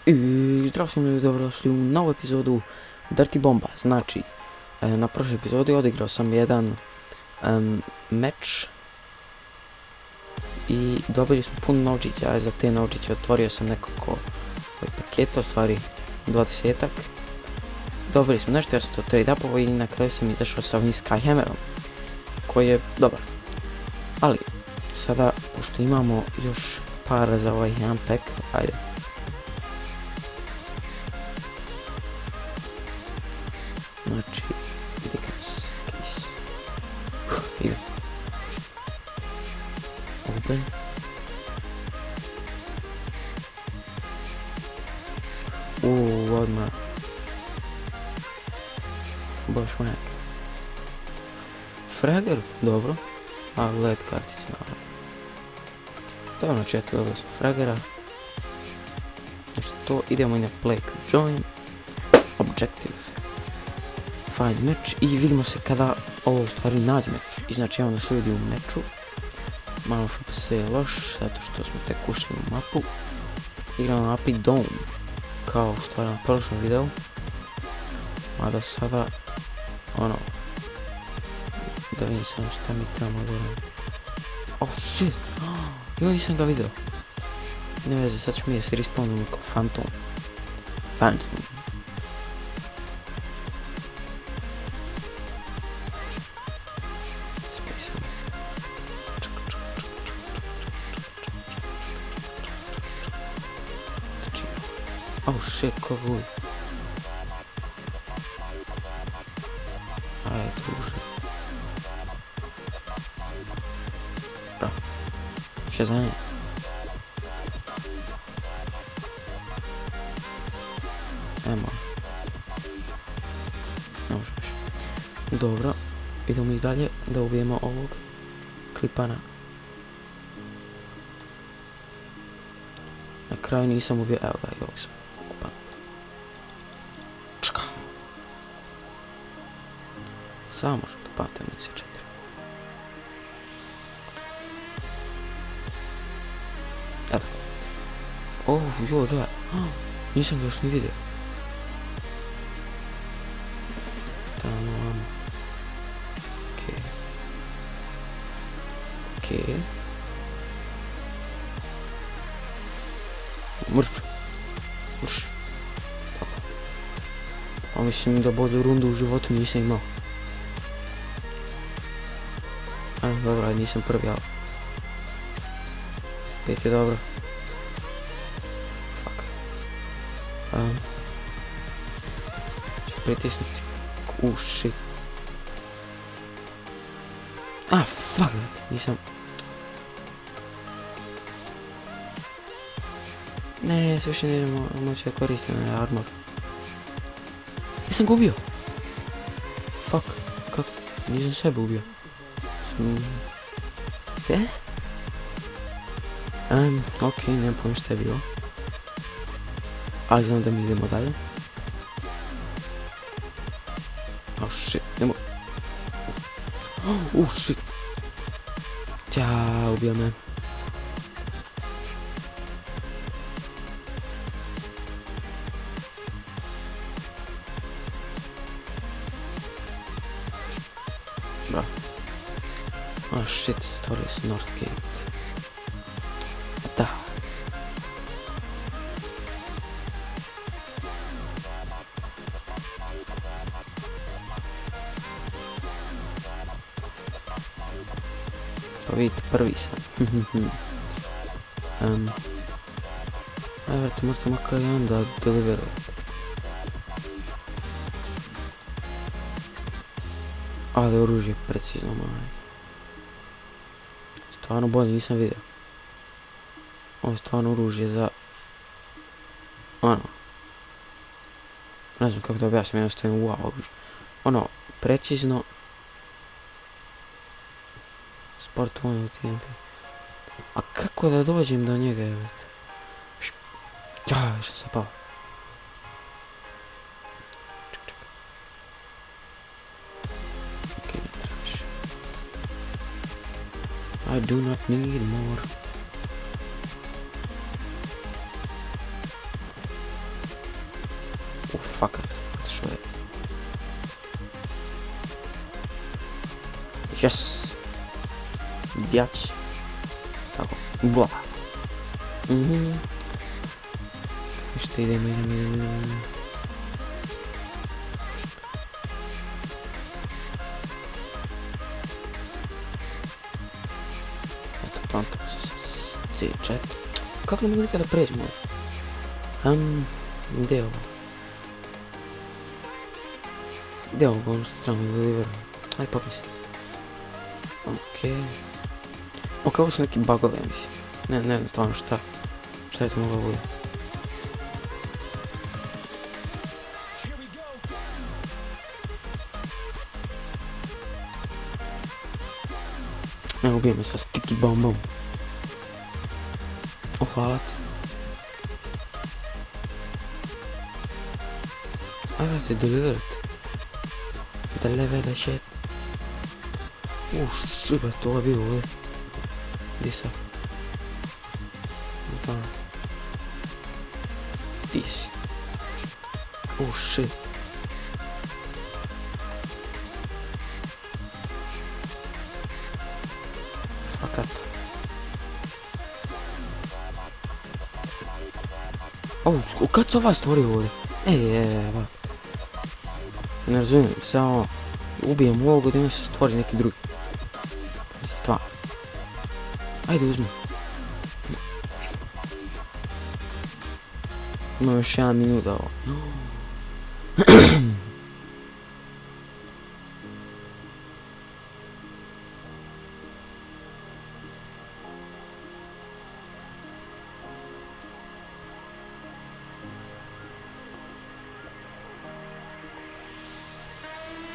I zdravo svima ljudi, dobrodošli u novu epizodu Dirty Bomba. Znači, na prošloj epizodi odigrao sam jedan meč i dobili smo puno novčića, a za te novčiće otvorio sam nekoliko paketa, u stvari 20-ak. Dobili smo nešto, ja sam to trade-upovao i na kraju sam izašao sa ovim Skyhammerom, koji je dobar. Ali, sada, pošto imamo još para za ovaj jedan pack, ajde. Znači, ide case. Ide. Open. Odmah. Baš mek. Fragger, dobro. A, LED kartice, naravno. Dobro, znači, eto, dobro sam Fraggera. Znači, to, idemo i na play join. Objective. Find match i vidimo se kada ovo u stvari nađeme. I znači evo nas ljudi u meču. Malo FPS je loš, zato što smo tek ušli u mapu. Igramo na mapi Dome, kao u stvari na prošlom videu. Mada sada, ono, da vidim samo šta mi trebamo gore. Oh shit, jo nisam ga vidio. Ne veze, sad ću mi se respawnimo kao Phantom. Oh shit, kako gubi. Ajde, druže. Bravo. Še za nje? Emo. Ne može više. Dobro, idemo i dalje da ubijemo ovog klipana. Na kraju nisam ubio, evo ga, i ovog sam. Samo možemo da patam MC4. Eto. Joj, gledaj. Nisam ga još ni vidio. Tamo vam. Okej. Mrš. Tako. A mislim da bolju rundu u životu nisam imao. Dobro, ajde nisam prvi, ali... Pet je dobro. Fuck. Ću pritisnuti. Shit. Fuck it, nisam... Ne, sve više ne idemo moći da koristim na armor. Nisam ga ubio. Fuck, kako? Nisam sebe ubio. Te? Ok, nemam pojma šta je bilo. Ali znam da mi idemo dalje. Oh shit, nemo... Shit. Ćao, ubio me. Bravo. Oh shit, otvorio se Northgate. Da. Pa vidite, prvi sam. Ajde, vrati, možete makar jedan da deliveruje. Ali oružje je precizno, maj. Stvarno bolje nisam vidio. Ovo je stvarno oružje za... Ono... Ne znam kako da objasnim, jednostavno wow oružje. Ono, precizno... Sport 1 TMP. A kako da dođem do njega, je već? Ja, što sam pao. I do not need more. fakat. Što je? Yes! Bjać. Tako. Bla. Što idemo. Eto, pronto. C4. Kako ne mogu nikada preći moj? Gdje je ovo? Gdje je ovo ono što trebamo deliveru? Ajde popis. Okej. Ok, ovo su neki bugove, mislim. Ne znam stvarno šta. Šta je to moglo bude? Evo ubije me sa sticky bombom. O, hvala ti. Ajde ti deliverit. Deliver the shit. Shit, brate, ovo je bilo ovdje. Gdje sam? Tamo. Ti si. Shit. Fakat. Kad se ovaj stvorio ovdje? Ba. Ne razumijem, samo ubijem ovog da se stvori neki drugi. Stvarno. Ajde uzmi. Imam još 1 minut da ovo.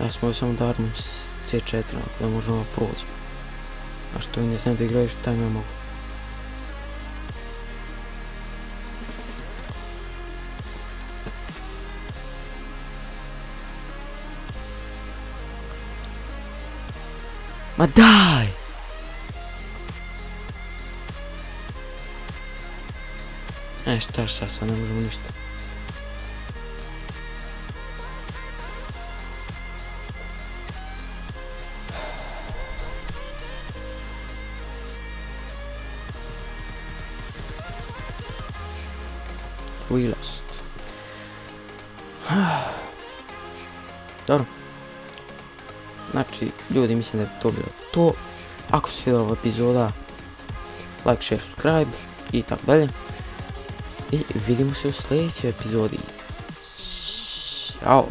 Ja sam ovdje samo da armam C4 da možemo proći. A što vi ne znam da igraju što tam ja mogu. Ma daj! Šta sad ne možemo ništa. We lost. Dobro. Znači, ljudi, mislim da je to bilo to. Ako se svidjela ova epizoda, like, share, subscribe i tako dalje. I vidimo se u sljedećoj epizodi. Ćao.